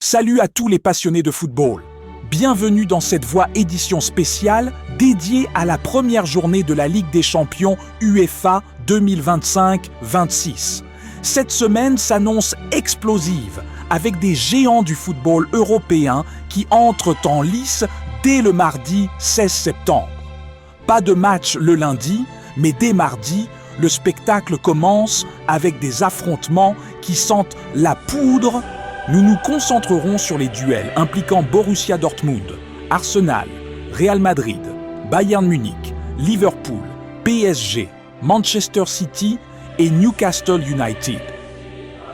Salut à tous les passionnés de football. Bienvenue dans cette Voix édition spéciale dédiée à la première journée de la Ligue des Champions UEFA 2025-26. Cette semaine s'annonce explosive avec des géants du football européen qui entrent en lice dès le mardi 16 septembre. Pas de match le lundi, mais dès mardi, le spectacle commence avec des affrontements qui sentent la poudre. Nous nous concentrerons sur les duels impliquant Borussia Dortmund, Arsenal, Real Madrid, Bayern Munich, Liverpool, PSG, Manchester City et Newcastle United.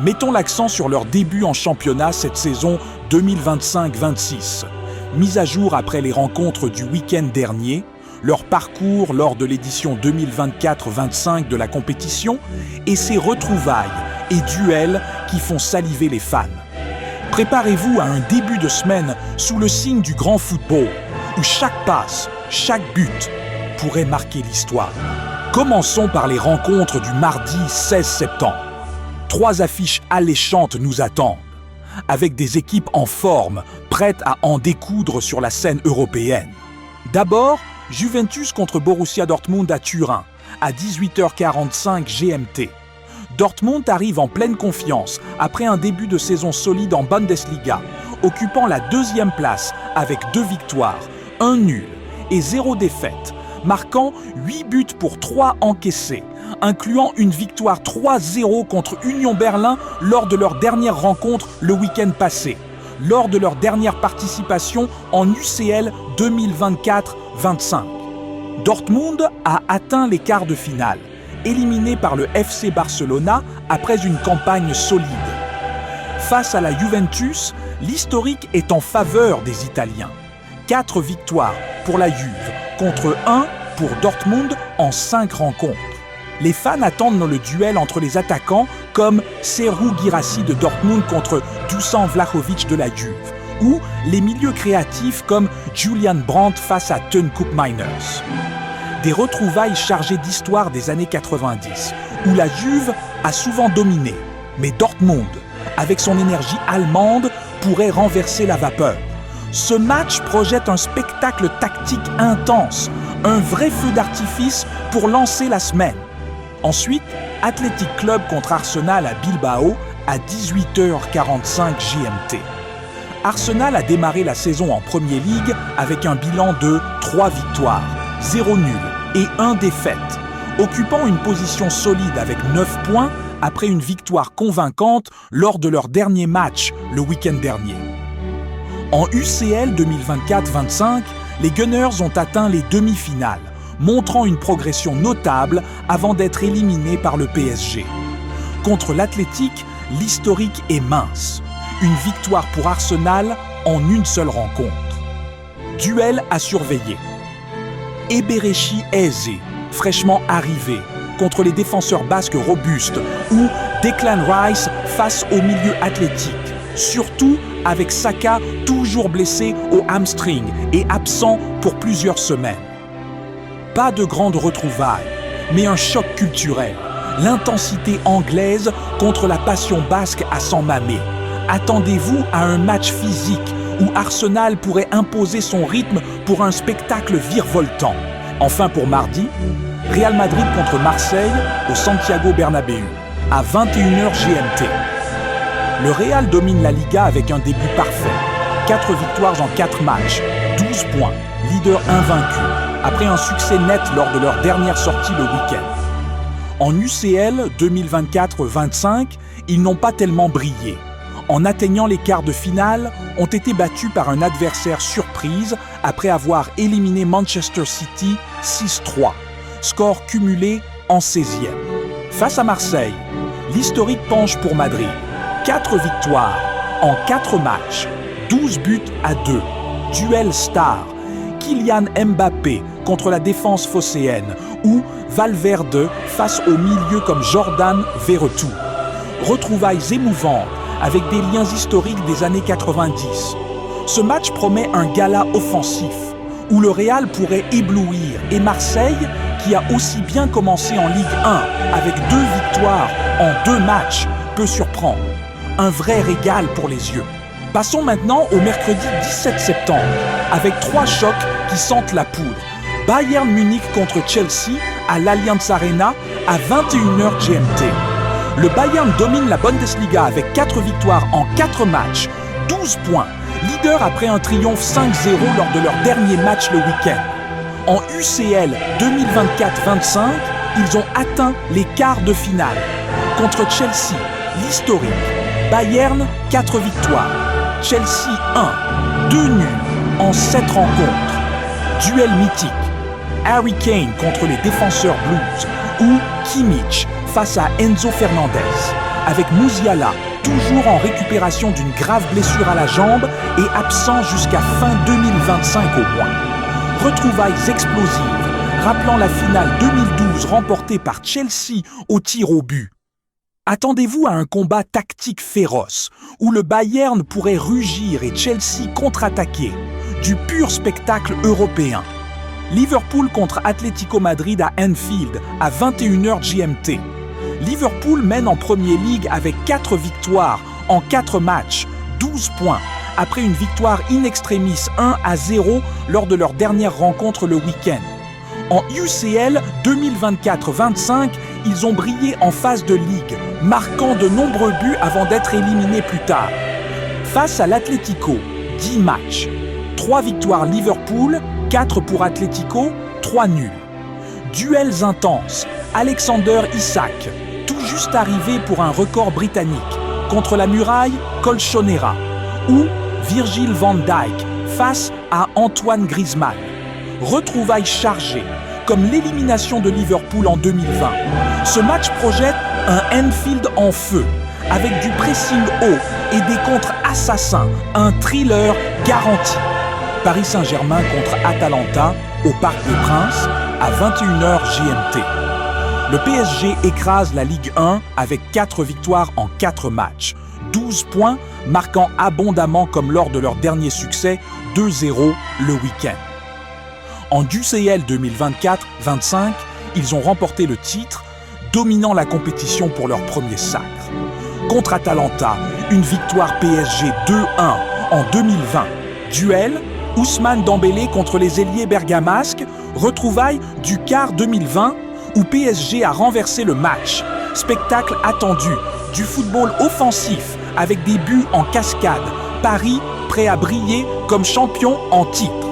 Mettons l'accent sur leur début en championnat cette saison 2025-26. Mise à jour après les rencontres du week-end dernier, leur parcours lors de l'édition 2024-25 de la compétition et ses retrouvailles et duels qui font saliver les fans. Préparez-vous à un début de semaine sous le signe du grand football, où chaque passe, chaque but pourrait marquer l'histoire. Commençons par les rencontres du mardi 16 septembre. 3 affiches alléchantes nous attendent, avec des équipes en forme, prêtes à en découdre sur la scène européenne. D'abord, Juventus contre Borussia Dortmund à Turin, à 18h45 GMT. Dortmund arrive en pleine confiance après un début de saison solide en Bundesliga, occupant la 2e place avec 2 victoires, 1 nul et 0 défaite, marquant 8 buts pour 3 encaissés, incluant une victoire 3-0 contre Union Berlin lors de leur dernière rencontre le week-end passé, lors de leur dernière participation en UCL 2024-25. Dortmund a atteint les quarts de finale, éliminé par le FC Barcelona après une campagne solide. Face à la Juventus, l'historique est en faveur des Italiens. 4 victoires pour la Juve, contre 1 pour Dortmund en 5 rencontres. Les fans attendent le duel entre les attaquants comme Serhou Guirassy de Dortmund contre Dusan Vlahovic de la Juve, ou les milieux créatifs comme Julian Brandt face à Teun Koopmeiners. Des retrouvailles chargées d'histoire des années 90, où la Juve a souvent dominé, mais Dortmund, avec son énergie allemande, pourrait renverser la vapeur. Ce match projette un spectacle tactique intense, un vrai feu d'artifice pour lancer la semaine. Ensuite, Athletic Club contre Arsenal à Bilbao à 18h45 GMT. Arsenal a démarré la saison en Premier League avec un bilan de 3 victoires, 0 nul et 1 défaite, occupant une position solide avec 9 points après une victoire convaincante lors de leur dernier match le week-end dernier. En UCL 2024-25, les Gunners ont atteint les demi-finales, montrant une progression notable avant d'être éliminés par le PSG. Contre l'Athletic, l'historique est mince. Une victoire pour Arsenal en une seule rencontre. Duel à surveiller. Eberechi Eze, fraîchement arrivé, contre les défenseurs basques robustes, ou Declan Rice face au milieu athlétique, surtout avec Saka toujours blessé au hamstring et absent pour plusieurs semaines. Pas de grandes retrouvailles, mais un choc culturel, l'intensité anglaise contre la passion basque à San Mamés. Attendez-vous à un match physique où Arsenal pourrait imposer son rythme pour un spectacle virevoltant. Enfin pour mardi, Real Madrid contre Marseille au Santiago Bernabéu, à 21h GMT. Le Real domine la Liga avec un début parfait. 4 victoires en 4 matchs, 12 points, leader invaincu, après un succès net lors de leur dernière sortie le week-end. En UCL 2024-25, ils n'ont pas tellement brillé. En atteignant les quarts de finale, ont été battus par un adversaire surprise après avoir éliminé Manchester City 6-3, score cumulé en 16e. Face à Marseille, l'historique penche pour Madrid. 4 victoires en 4 matchs, 12 buts à 2. Duel star, Kylian Mbappé contre la défense phocéenne ou Valverde face au milieu comme Jordan Verretou. Retrouvailles émouvantes avec des liens historiques des années 90. Ce match promet un gala offensif où le Real pourrait éblouir et Marseille, qui a aussi bien commencé en Ligue 1 avec 2 victoires en 2 matchs, peut surprendre. Un vrai régal pour les yeux. Passons maintenant au mercredi 17 septembre, avec 3 chocs qui sentent la poudre. Bayern Munich contre Chelsea à l'Allianz Arena à 21h GMT. Le Bayern domine la Bundesliga avec 4 victoires en 4 matchs, 12 points, leader après un triomphe 5-0 lors de leur dernier match le week-end. En UCL 2024-25, ils ont atteint les quarts de finale. Contre Chelsea, l'historique. Bayern, 4 victoires. Chelsea 1, 2 nuls en 7 rencontres. Duel mythique. Harry Kane contre les défenseurs Blues ou Kimmich face à Enzo Fernandez. Avec Musiala toujours en récupération d'une grave blessure à la jambe et absent jusqu'à fin 2025 au moins. Retrouvailles explosives, rappelant la finale 2012 remportée par Chelsea au tir au but. Attendez-vous à un combat tactique féroce, où le Bayern pourrait rugir et Chelsea contre-attaquer. Du pur spectacle européen. Liverpool contre Atlético Madrid à Anfield à 21h GMT. Liverpool mène en Premier League avec 4 victoires en 4 matchs, 12 points, après une victoire in extremis 1-0 lors de leur dernière rencontre le week-end. En UCL 2024-25, ils ont brillé en phase de ligue, marquant de nombreux buts avant d'être éliminés plus tard. Face à l'Atlético, 10 matchs, 3 victoires Liverpool, 4 pour Atlético, 3 nuls. Duels intenses, Alexander Isak, tout juste arrivé pour un record britannique, contre la muraille Colchonera, ou Virgil van Dijk face à Antoine Griezmann. Retrouvailles chargées, comme l'élimination de Liverpool en 2020. Ce match projette un Anfield en feu, avec du pressing haut et des contres assassins, un thriller garanti. Paris Saint-Germain contre Atalanta au Parc des Princes à 21h GMT. Le PSG écrase la Ligue 1 avec 4 victoires en 4 matchs, 12 points, marquant abondamment comme lors de leur dernier succès 2-0 le week-end. En UCL 2024-25, ils ont remporté le titre, dominant la compétition pour leur premier sacre. Contre Atalanta, une victoire PSG 2-1 en 2020. Duel, Ousmane Dembélé contre les ailiers bergamasques, retrouvailles du quart 2020 où PSG a renversé le match. Spectacle attendu, du football offensif avec des buts en cascade, Paris prêt à briller comme champion en titre.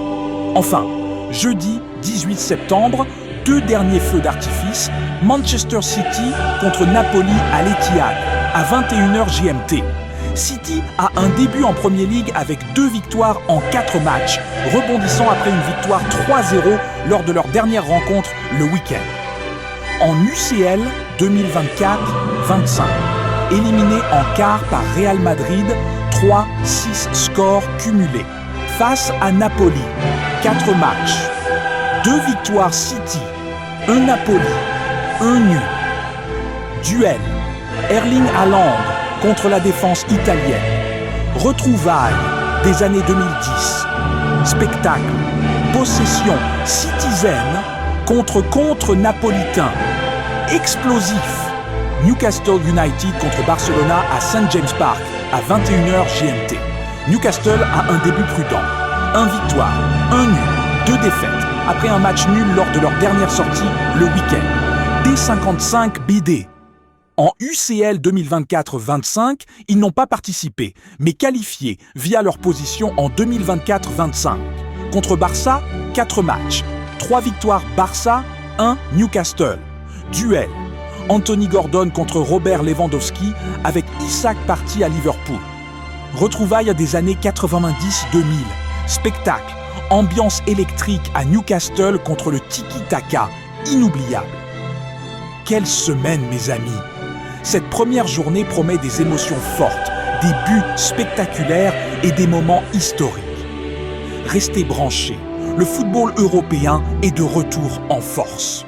Enfin, jeudi 18 septembre, 2 derniers feux d'artifice, Manchester City contre Napoli à l'Etihad, à 21h GMT. City a un début en Premier League avec 2 victoires en 4 matchs, rebondissant après une victoire 3-0 lors de leur dernière rencontre le week-end. En UCL 2024-25, éliminé en quart par Real Madrid, 3-6 scores cumulés. Face à Napoli, 4 matchs, 2 victoires City, 1 Napoli, 1 nul. Duel, Erling Haaland contre la défense italienne. Retrouvailles des années 2010. Spectacle, possession citizen contre napolitain. Explosif. Newcastle United contre Barcelona à St. James Park à 21h GMT. Newcastle a un début prudent. 1 victoire, 1 nul, 2 défaites, après un match nul lors de leur dernière sortie le week-end. D55 BD. En UCL 2024-25, ils n'ont pas participé, mais qualifié via leur position en 2024-25. Contre Barça, 4 matchs, 3 victoires Barça, 1 Newcastle. Duel, Anthony Gordon contre Robert Lewandowski avec Isak parti à Liverpool. Retrouvailles des années 90-2000. Spectacle, ambiance électrique à Newcastle contre le tiki-taka, inoubliable. Quelle semaine, mes amis! Cette première journée promet des émotions fortes, des buts spectaculaires et des moments historiques. Restez branchés, le football européen est de retour en force.